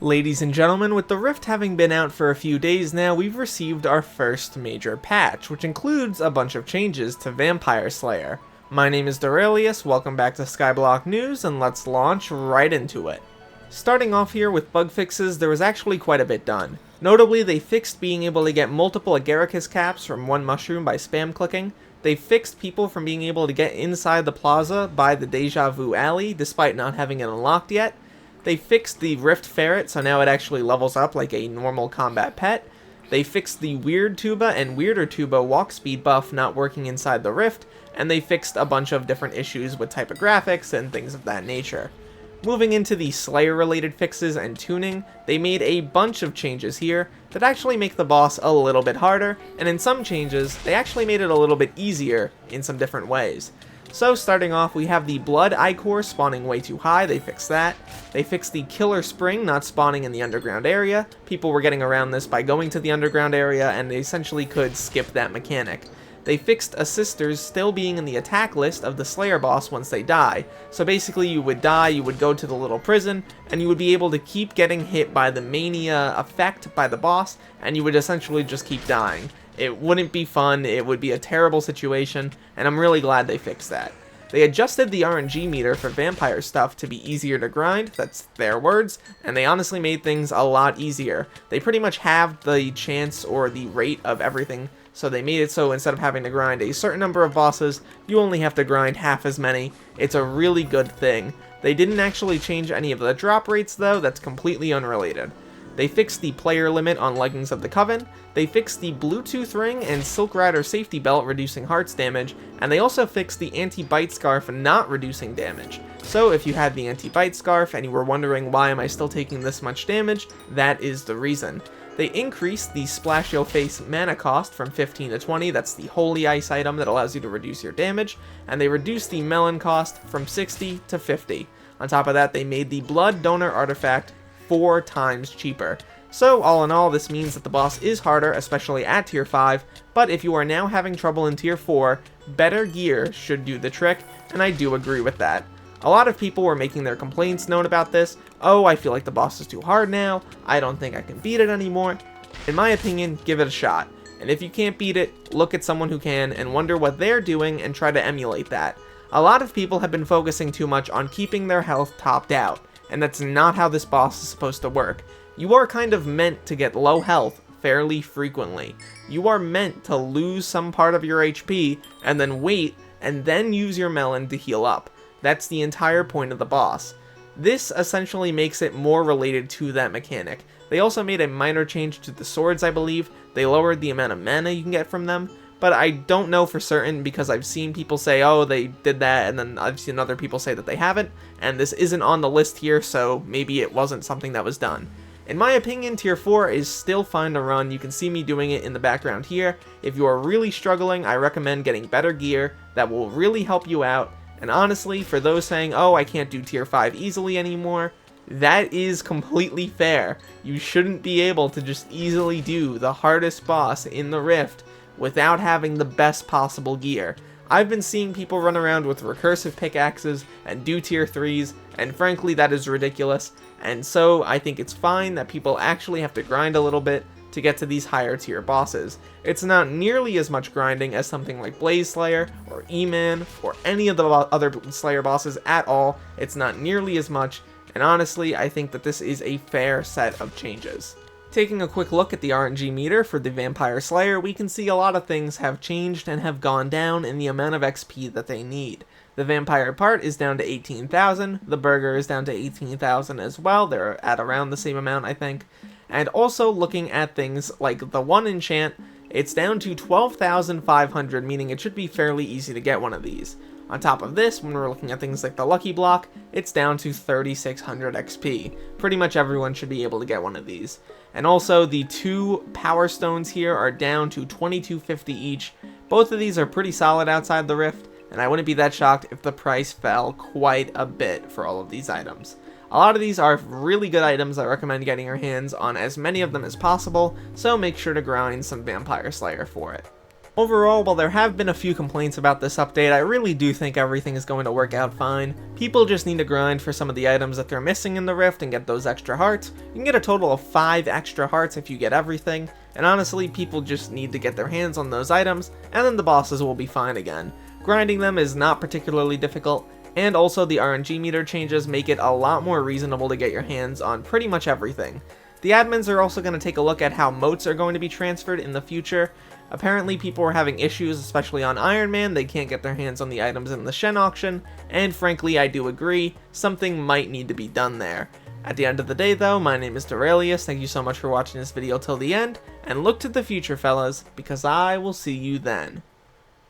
Ladies and gentlemen, with the Rift having been out for a few days now, we've received our first major patch, which includes a bunch of changes to Vampire Slayer. My name is Derailious, welcome back to Skyblock News, and let's launch right into it. Starting off here with bug fixes, there was actually quite a bit done. Notably, they fixed being able to get multiple Agaricus caps from one mushroom by spam clicking. They fixed people from being able to get inside the plaza by the Deja Vu Alley, despite not having it unlocked yet. They fixed the Rift Ferret, so now it actually levels up like a normal combat pet. They fixed the Weird Tuba and Weirder Tuba walk speed buff not working inside the Rift, and they fixed a bunch of different issues with typographics and things of that nature. Moving into the Slayer-related fixes and tuning, they made a bunch of changes here that actually make the boss a little bit harder, and in some changes, they actually made it a little bit easier in some different ways. So starting off, we have the Blood Ichor spawning way too high, they fixed that. They fixed the Killer Spring not spawning in the underground area. People were getting around this by going to the underground area, and they essentially could skip that mechanic. They fixed Assisters still being in the attack list of the Slayer boss once they die. So basically you would die, you would go to the little prison, and you would be able to keep getting hit by the mania effect by the boss, and you would essentially just keep dying. It wouldn't be fun, it would be a terrible situation, and I'm really glad they fixed that. They adjusted the RNG meter for vampire stuff to be easier to grind, that's their words, and they honestly made things a lot easier. They pretty much halved the chance or the rate of everything, so they made it so instead of having to grind a certain number of bosses, you only have to grind half as many. It's a really good thing. They didn't actually change any of the drop rates though, that's completely unrelated. They fixed the player limit on Leggings of the Coven, they fixed the Bluetooth ring and Silk Rider safety belt reducing hearts damage, and they also fixed the anti-bite scarf not reducing damage. So if you had the anti-bite scarf and you were wondering why am I still taking this much damage, that is the reason. They increased the Splash Yo Face mana cost from 15 to 20, that's the Holy Ice item that allows you to reduce your damage, and they reduced the Melon cost from 60 to 50. On top of that, they made the Blood Donor artifact 4 times cheaper. So all in all, this means that the boss is harder, especially at tier 5, but if you are now having trouble in tier 4, better gear should do the trick, and I do agree with that. A lot of people were making their complaints known about this. Oh, I feel like the boss is too hard now, I don't think I can beat it anymore. In my opinion, give it a shot. And if you can't beat it, look at someone who can and wonder what they're doing and try to emulate that. A lot of people have been focusing too much on keeping their health topped out, and that's not how this boss is supposed to work. You are kind of meant to get low health fairly frequently. You are meant to lose some part of your HP and then wait and then use your melon to heal up. That's the entire point of the boss. This essentially makes it more related to that mechanic. They also made a minor change to the swords, I believe. They lowered the amount of mana you can get from them, but I don't know for certain because I've seen people say, oh, they did that, and then I've seen other people say that they haven't, and this isn't on the list here, so maybe it wasn't something that was done. In my opinion, tier 4 is still fine to run. You can see me doing it in the background here. If you are really struggling, I recommend getting better gear that will really help you out. And honestly, for those saying, oh, I can't do tier 5 easily anymore, that is completely fair. You shouldn't be able to just easily do the hardest boss in the Rift without having the best possible gear. I've been seeing people run around with recursive pickaxes and do tier 3s, and frankly that is ridiculous, and so I think it's fine that people actually have to grind a little bit to get to these higher tier bosses. It's not nearly as much grinding as something like Blaze Slayer or E-Man or any of the other Slayer bosses at all. It's not nearly as much, and honestly I think that this is a fair set of changes. Taking a quick look at the RNG meter for the Vampire Slayer, we can see a lot of things have changed and have gone down in the amount of XP that they need. The Vampire part is down to 18,000, the Burger is down to 18,000 as well, they're at around the same amount I think. And also looking at things like the one enchant, it's down to 12,500, meaning it should be fairly easy to get one of these. On top of this, when we're looking at things like the Lucky Block, it's down to 3,600 XP. Pretty much everyone should be able to get one of these. And also, the 2 Power Stones here are down to 2,250 each. Both of these are pretty solid outside the Rift, and I wouldn't be that shocked if the price fell quite a bit for all of these items. A lot of these are really good items. I recommend getting your hands on as many of them as possible, so make sure to grind some Vampire Slayer for it. Overall, while there have been a few complaints about this update, I really do think everything is going to work out fine. People just need to grind for some of the items that they're missing in the Rift and get those extra hearts. You can get a total of 5 extra hearts if you get everything, and honestly, people just need to get their hands on those items, and then the bosses will be fine again. Grinding them is not particularly difficult, and also the RNG meter changes make it a lot more reasonable to get your hands on pretty much everything. The admins are also going to take a look at how motes are going to be transferred in the future. Apparently people were having issues, especially on Iron Man, they can't get their hands on the items in the Shen auction, and frankly I do agree, something might need to be done there. At the end of the day though, my name is Derailious, thank you so much for watching this video till the end, and look to the future fellas, because I will see you then.